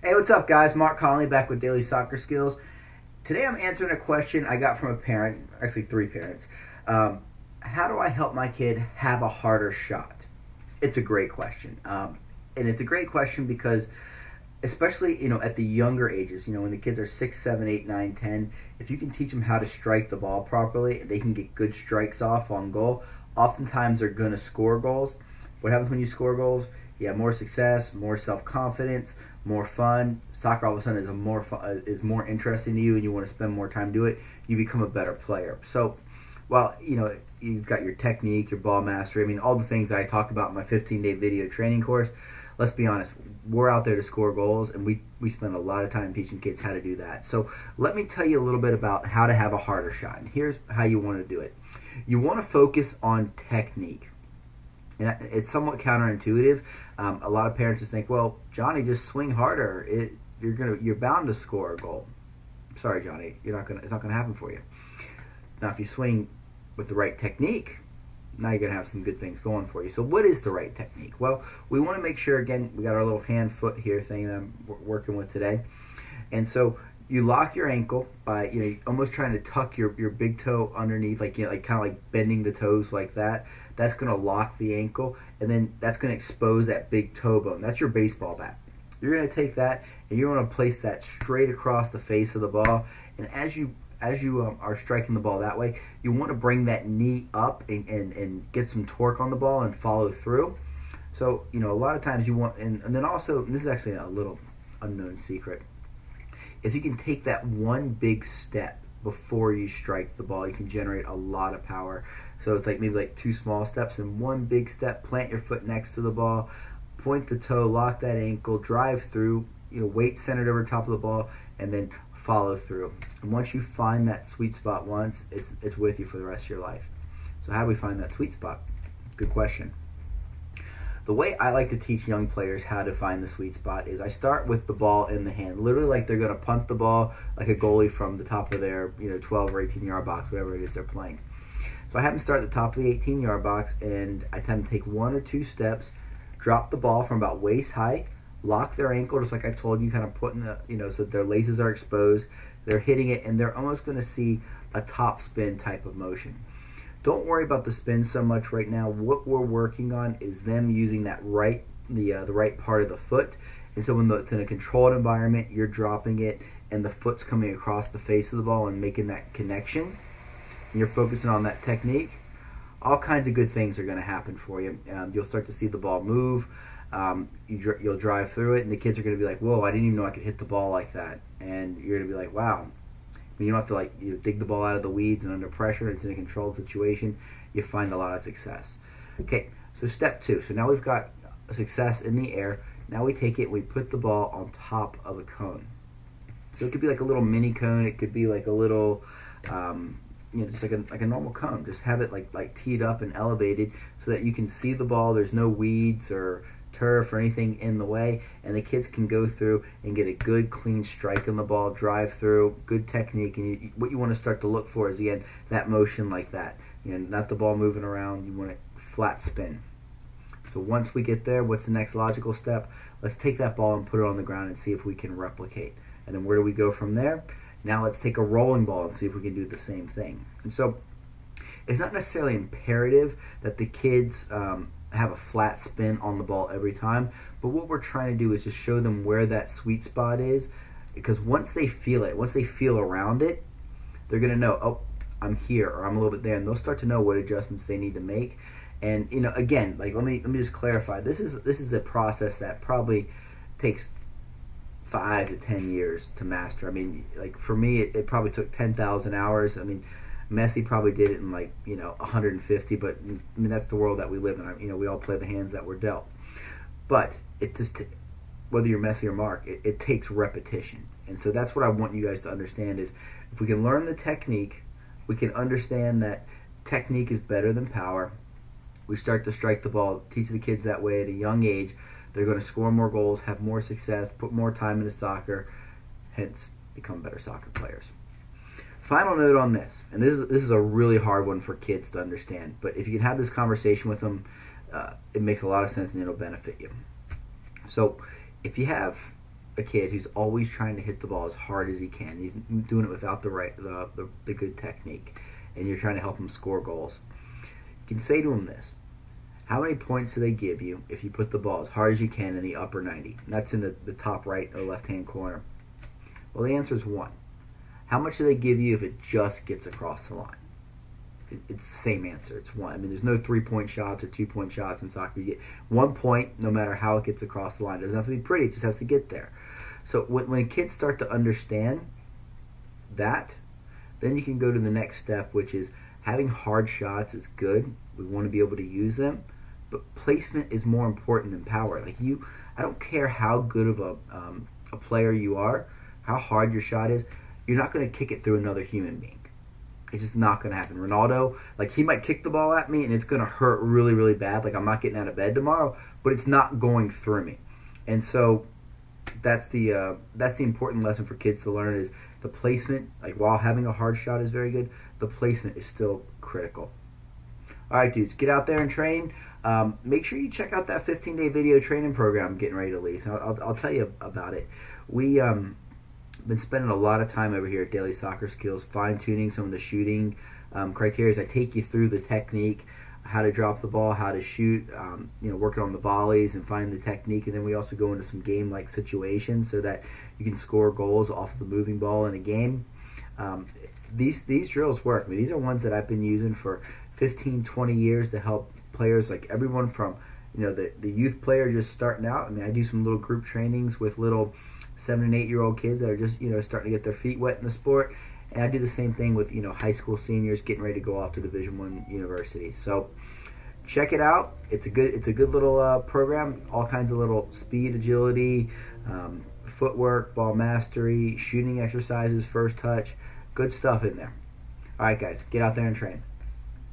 Hey, what's up, guys? Mark Conley back with Daily Soccer Skills. Today I'm answering a question I got from a parent, actually three parents. How do I help my kid have a harder shot? It's a great question. And it's a great question because, especially, at the younger ages, when the kids are 6, 7, 8, 9, 10, if you can teach them how to strike the ball properly, they can get good strikes off on goal. Oftentimes they're going to score goals. What happens when you score goals? You have more success, more self-confidence, more fun. Soccer all of a sudden is more interesting to you, and you want to spend more time do it. You become a better player. So, while you've got your technique, your ball mastery, all the things that I talked about in my 15-day video training course. Let's be honest, we're out there to score goals, and we spend a lot of time teaching kids how to do that. So let me tell you a little bit about how to have a harder shot. And here's how you want to do it. You want to focus on technique. And it's somewhat counterintuitive. A lot of parents just think, well, Johnny, just swing harder. You're bound to score a goal. Sorry, Johnny, it's not gonna happen for you. Now, if you swing with the right technique, now you're gonna have some good things going for you. So, what is the right technique? Well, we want to make sure. Again, we got our little hand foot here thing that I'm working with today, and so you lock your ankle by almost trying to tuck your big toe underneath, like kind of like bending the toes like that. That's going to lock the ankle, and then that's going to expose that big toe bone. That's your baseball bat. You're going to take that and you're going to place that straight across the face of the ball. And as you are striking the ball that way, you want to bring that knee up and get some torque on the ball and follow through. So a lot of times you want, and then also, and this is actually a little unknown secret. If you can take that one big step before you strike the ball, you can generate a lot of power. So it's maybe like two small steps and one big step. Plant your foot next to the ball, point the toe, lock that ankle, drive through, weight centered over top of the ball, and then follow through. And once you find that sweet spot once, it's with you for the rest of your life. So how do we find that sweet spot? Good question. The way I like to teach young players how to find the sweet spot is I start with the ball in the hand, literally like they're going to punt the ball like a goalie from the top of their 12 or 18-yard box, whatever it is they're playing. So I have them start at the top of the 18-yard box, and I tend to take one or two steps, drop the ball from about waist height, lock their ankle just like I told you, kind of putting so their laces are exposed, they're hitting it, and they're almost going to see a top spin type of motion. Don't worry about the spin so much right now. What we're working on is them using the right part of the foot. And so when it's in a controlled environment, you're dropping it, and the foot's coming across the face of the ball and making that connection. And you're focusing on that technique. All kinds of good things are going to happen for you. You'll start to see the ball move. You'll drive through it, and the kids are going to be like, "Whoa, I didn't even know I could hit the ball like that." And you're going to be like, "Wow." You don't have to dig the ball out of the weeds and under pressure. It's in a controlled situation. You find a lot of success. Okay, so step two. So now we've got a success in the air. Now we take it, we put the ball on top of a cone. So it could be like a little mini cone. It could be like a little, just like a normal cone. Just have it like teed up and elevated so that you can see the ball. There's no weeds or turf or anything in the way, and the kids can go through and get a good clean strike on the ball, drive through, good technique. And what you want to start to look for is, again, that motion like that, not the ball moving around. You want it flat spin. So once we get there, what's the next logical step? Let's take that ball and put it on the ground and see if we can replicate. And then where do we go from there? Now let's take a rolling ball and see if we can do the same thing. And so it's not necessarily imperative that the kids have a flat spin on the ball every time, but what we're trying to do is just show them where that sweet spot is, because once they feel it, once they feel around it, they're going to know, oh, I'm here, or I'm a little bit there, and they'll start to know what adjustments they need to make. And again, let me just clarify, this is a process that probably takes 5 to 10 years to master. For me, it probably took 10,000 hours. Messi probably did it in 150, but that's the world that we live in. We all play the hands that we're dealt. But it just, whether you're Messi or Mark, it takes repetition. And so that's what I want you guys to understand is, if we can learn the technique, we can understand that technique is better than power. We start to strike the ball, teach the kids that way at a young age. They're going to score more goals, have more success, put more time into soccer, hence become better soccer players. Final note on this, and this is a really hard one for kids to understand, but if you can have this conversation with them, it makes a lot of sense and it'll benefit you. So if you have a kid who's always trying to hit the ball as hard as he can. He's doing it without the good technique, and you're trying to help him score goals. You can say to him this: how many points do they give you if you put the ball as hard as you can in the upper 90? And that's in the top right or left hand corner. Well, the answer is 1. How much do they give you if it just gets across the line? It's the same answer. It's 1. I mean, there's no 3-point shots or 2-point shots in soccer. You get 1 point no matter how it gets across the line. It doesn't have to be pretty. It just has to get there. So when kids start to understand that, then you can go to the next step, which is having hard shots is good. We want to be able to use them, but placement is more important than power. I don't care how good of a player you are, how hard your shot is. You're not going to kick it through another human being. It's just not going to happen. Ronaldo, he might kick the ball at me and it's going to hurt really, really bad. I'm not getting out of bed tomorrow, but it's not going through me. And so that's the important lesson for kids to learn is the placement. While having a hard shot is very good, the placement is still critical. All right, dudes, get out there and train. Make sure you check out that 15-day video training program I'm getting ready to release. I'll tell you about it. We been spending a lot of time over here at Daily Soccer Skills fine-tuning some of the shooting criteria. I take you through the technique, how to drop the ball, how to shoot, working on the volleys and finding the technique, and then we also go into some game-like situations so that you can score goals off of the moving ball in a game. These drills work. I mean, these are ones that I've been using for 15, 20 years to help players, everyone from the youth player just starting out. I mean, I do some little group trainings with little 7 and 8-year-old kids that are just starting to get their feet wet in the sport, and I do the same thing with high school seniors getting ready to go off to Division I universities. So check it out. It's a good little program. All kinds of little speed, agility, footwork, ball mastery, shooting exercises, first touch, good stuff in there. All right, guys, get out there and train.